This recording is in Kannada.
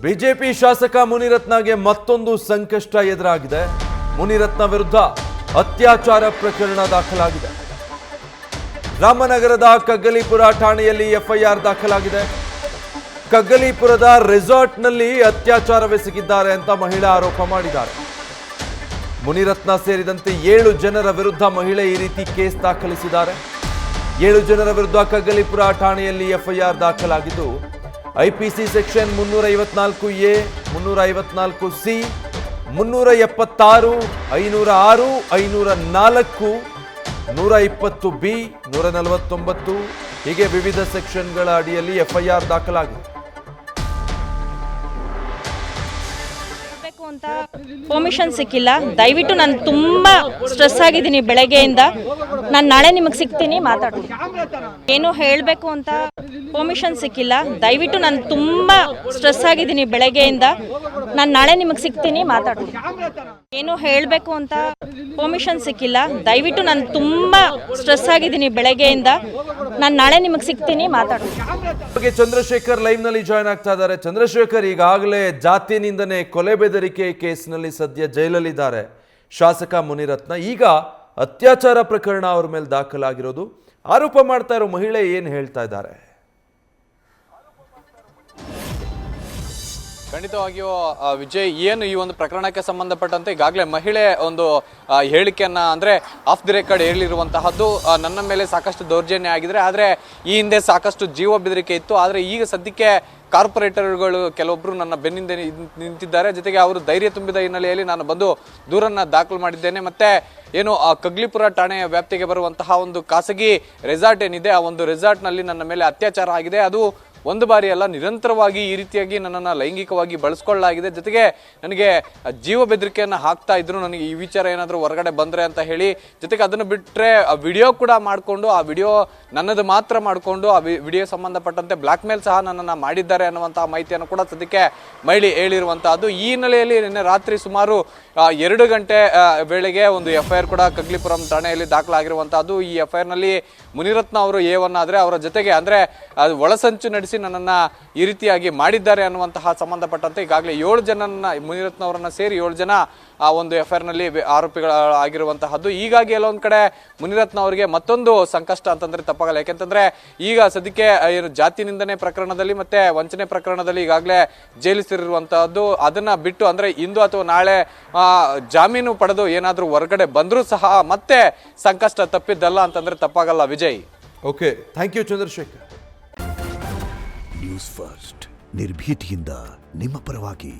ಬಿಜೆಪಿ ಶಾಸಕ ಮುನಿರತ್ನಗೆ ಮತ್ತೊಂದು ಸಂಕಷ್ಟ ಎದುರಾಗಿದೆ. ಮುನಿರತ್ನ ವಿರುದ್ಧ ಅತ್ಯಾಚಾರ ಪ್ರಕರಣ ದಾಖಲಾಗಿದೆ. ರಾಮನಗರದ ಕಗ್ಗಲೀಪುರ ಠಾಣೆಯಲ್ಲಿ ಎಫ್ಐಆರ್ ದಾಖಲಾಗಿದೆ. ಕಗ್ಗಲೀಪುರದ ರೆಸಾರ್ಟ್ನಲ್ಲಿ ಅತ್ಯಾಚಾರವೆಸಗಿದ್ದಾರೆ ಅಂತ ಮಹಿಳಾ ಆರೋಪ ಮಾಡಿದ್ದಾರೆ. ಮುನಿರತ್ನ ಸೇರಿದಂತೆ 7 ಜನರ ವಿರುದ್ಧ ಮಹಿಳೆ ಈ ರೀತಿ ಕೇಸ್ ದಾಖಲಿಸಿದ್ದಾರೆ. 7 ಜನರ ವಿರುದ್ಧ ಕಗ್ಗಲೀಪುರ ಠಾಣೆಯಲ್ಲಿ ಎಫ್ಐಆರ್ ದಾಖಲಾಗಿದ್ದು IPC section 354A, 354C, 376, 506, 504, 120B, 149 ಹೀಗೆ ವಿವಿಧ ಸೆಕ್ಷನ್ಗಳ ಅಡಿಯಲ್ಲಿ ಎಫ್ಐಆರ್ ದಾಖಲಾಗಿದೆ. ಅಂತ ಪರ್ಮಿಷನ್ ಸಿಕ್ಕಿಲ್ಲ. ದಯವಿಟ್ಟು ನಾನು ತುಂಬಾ ಸ್ಟ್ರೆಸ್ ಆಗಿದ್ದೀನಿ ಬೆಳಗ್ಗೆಯಿಂದ. ನಾನು ನಾಳೆ ನಿಮಗೆ ಸಿಗ್ತೀನಿ, ಮಾತಾಡ್ತೀನಿ. ಏನು ಹೇಳಬೇಕು ಅಂತ ಪರ್ಮಿಷನ್ ಸಿಕ್ಕಿಲ್ಲ. ದಯವಿಟ್ಟು ನಾನು ತುಂಬಾ ಸ್ಟ್ರೆಸ್ ಆಗಿದ್ದೀನಿ ಬೆಳಗ್ಗೆಯಿಂದ. ನಾನು ನಾಳೆ ನಿಮಗೆ ಸಿಗ್ತೀನಿ, ಮಾತಾಡ್ತೀನಿ. ಏನು ಹೇಳಬೇಕು ಅಂತ ಪರ್ಮಿಷನ್ ಸಿಕ್ಕಿಲ್ಲ. ದಯವಿಟ್ಟು ನಾನು ತುಂಬಾ ಸ್ಟ್ರೆಸ್ ಆಗಿದ್ದೀನಿ ಬೆಳಗ್ಗೆಯಿಂದ. ನಾನು ನಾಳೆ ನಿಮಗೆ ಸಿಗ್ತೀನಿ, ಮಾತಾಡ್ತೀನಿ. ಚಂದ್ರಶೇಖರ್ ಲೈವ್ ನಲ್ಲಿ ಜಾಯ್ನ್ ಆಗ್ತಾ ಇದ್ದಾರೆ. ಚಂದ್ರಶೇಖರ್, ಈಗಾಗಲೇ ಜಾತಿ ನಿಂದನೆ ಕೊಲೆ ಬೆದರಿಕೆ ಕೇಸ್ನಲ್ಲಿ ಸದ್ಯ ಜೈಲಲ್ಲಿದ್ದಾರೆ ಶಾಸಕ ಮುನಿರತ್ನ. ಈಗ ಅತ್ಯಾಚಾರ ಪ್ರಕರಣ ಅವ್ರ ಮೇಲೆ ದಾಖಲಾಗಿರೋದು. ಆರೋಪ ಮಾಡ್ತಾ ಇರೋ ಮಹಿಳೆ ಏನ್ ಹೇಳ್ತಾ ಇದ್ದಾರೆ? ಖಂಡಿತವಾಗಿಯೂ ವಿಜಯ್, ಏನು ಈ ಒಂದು ಪ್ರಕರಣಕ್ಕೆ ಸಂಬಂಧಪಟ್ಟಂತೆ ಈಗಾಗಲೇ ಮಹಿಳೆ ಒಂದು ಹೇಳಿಕೆಯನ್ನ ಅಂದ್ರೆ ಆಫ್ ದಿ ರೆಕಾರ್ಡ್ ಹೇಳಿರುವಂತಹದ್ದು. ನನ್ನ ಮೇಲೆ ಸಾಕಷ್ಟು ದೌರ್ಜನ್ಯ ಆಗಿದ್ರೆ, ಆದರೆ ಈ ಹಿಂದೆ ಸಾಕಷ್ಟು ಜೀವ ಬೆದರಿಕೆ ಇತ್ತು. ಆದರೆ ಈಗ ಸದ್ಯಕ್ಕೆ ಕಾರ್ಪೊರೇಟರ್ಗಳು ಕೆಲವೊಬ್ಬರು ನನ್ನ ಬೆನ್ನಿಂದ ನಿಂತಿದ್ದಾರೆ. ಜೊತೆಗೆ ಅವರು ಧೈರ್ಯ ತುಂಬಿದ ಹಿನ್ನೆಲೆಯಲ್ಲಿ ನಾನು ಬಂದು ದೂರನ್ನ ದಾಖಲು ಮಾಡಿದ್ದೇನೆ. ಮತ್ತೆ ಏನು ಕಗ್ಗಲೀಪುರ ಠಾಣೆಯ ವ್ಯಾಪ್ತಿಗೆ ಬರುವಂತಹ ಒಂದು ಖಾಸಗಿ ರೆಸಾರ್ಟ್ ಏನಿದೆ, ಆ ಒಂದು ರೆಸಾರ್ಟ್ನಲ್ಲಿ ನನ್ನ ಮೇಲೆ ಅತ್ಯಾಚಾರ ಆಗಿದೆ. ಅದು ಒಂದು ಬಾರಿ ಅಲ್ಲ, ನಿರಂತರವಾಗಿ ಈ ರೀತಿಯಾಗಿ ನನ್ನನ್ನು ಲೈಂಗಿಕವಾಗಿ ಬಳಸ್ಕೊಳ್ಳಲಾಗಿದೆ. ಜೊತೆಗೆ ನನಗೆ ಜೀವ ಬೆದರಿಕೆಯನ್ನು ಹಾಕ್ತಾ ಇದ್ರು. ನನಗೆ ಈ ವಿಚಾರ ಏನಾದರೂ ಹೊರಗಡೆ ಬಂದರೆ ಅಂತ ಹೇಳಿ. ಜೊತೆಗೆ ಅದನ್ನು ಬಿಟ್ಟರೆ ವಿಡಿಯೋ ಕೂಡ ಮಾಡಿಕೊಂಡು, ಆ ವಿಡಿಯೋ ನನ್ನದು ಮಾತ್ರ ಮಾಡಿಕೊಂಡು, ಆ ವಿಡಿಯೋ ಸಂಬಂಧಪಟ್ಟಂತೆ ಬ್ಲ್ಯಾಕ್ ಮೇಲ್ ಸಹ ನನ್ನನ್ನು ಮಾಡಿದ್ದಾರೆ ಅನ್ನುವಂತಹ ಮಾಹಿತಿಯನ್ನು ಕೂಡ ಸದ್ಯಕ್ಕೆ ಮಹಿಳೆ ಹೇಳಿರುವಂತಹದ್ದು. ಈ ಹಿನ್ನೆಲೆಯಲ್ಲಿ ನಿನ್ನೆ ರಾತ್ರಿ ಸುಮಾರು 2 ಗಂಟೆ ವೇಳೆಗೆ ಒಂದು ಎಫ್ಐಆರ್ ಕೂಡ ಕಗ್ಗಲೀಪುರಂ ಠಾಣೆಯಲ್ಲಿ ದಾಖಲಾಗಿರುವಂತಹದ್ದು. ಈ ಎಫ್ಐಆರ್ನಲ್ಲಿ ಮುನಿರತ್ನ ಅವರು A1 ಆದರೆ, ಅವರ ಜೊತೆಗೆ ಅಂದರೆ ಒಳಸಂಚು ನಡೆಸಿ ನನ್ನನ್ನು ಈ ರೀತಿಯಾಗಿ ಮಾಡಿದ್ದಾರೆ ಅನ್ನುವಂತಹ ಸಂಬಂಧಪಟ್ಟಂತೆ ಈಗಾಗಲೇ 7 ಜನನ್ನ, ಮುನಿರತ್ನ ಅವರನ್ನ ಸೇರಿ 7 ಜನ ಆ ಒಂದು ಎಫ್ಐಆರ್ನಲ್ಲಿ ಆರೋಪಿಗಳಾಗಿರುವಂತಹದ್ದು. ಹೀಗಾಗಿ ಎಲ್ಲೊಂದು ಕಡೆ ಮುನಿರತ್ನ ಅವರಿಗೆ ಮತ್ತೊಂದು ಸಂಕಷ್ಟ ಅಂತಂದ್ರೆ ತಪ್ಪಾಗಲ್ಲ. ಯಾಕೆಂತಂದ್ರೆ ಈಗ ಸದ್ಯಕ್ಕೆ ಏನು ಜಾತಿ ನಿಂದನೆ ಪ್ರಕರಣದಲ್ಲಿ ಮತ್ತೆ ವಂಚನೆ ಪ್ರಕರಣದಲ್ಲಿ ಈಗಾಗಲೇ ಜೈಲು ಸೇರಿರುವಂತಹದ್ದು. ಅದನ್ನ ಬಿಟ್ಟು ಅಂದ್ರೆ ಇಂದು ಅಥವಾ ನಾಳೆ ಜಾಮೀನು ಪಡೆದು ಏನಾದರೂ ಹೊರಗಡೆ ಬಂದರೂ ಸಹ ಮತ್ತೆ ಸಂಕಷ್ಟ ತಪ್ಪಿದ್ದಲ್ಲ ಅಂತಂದ್ರೆ ತಪ್ಪಾಗಲ್ಲ Vijay. Okay, thank you Chandrashekar. News first ನಿರ್ಭೀತಿಯಿಂದ ನಿಮ್ಮ ಪರವಾಗಿ.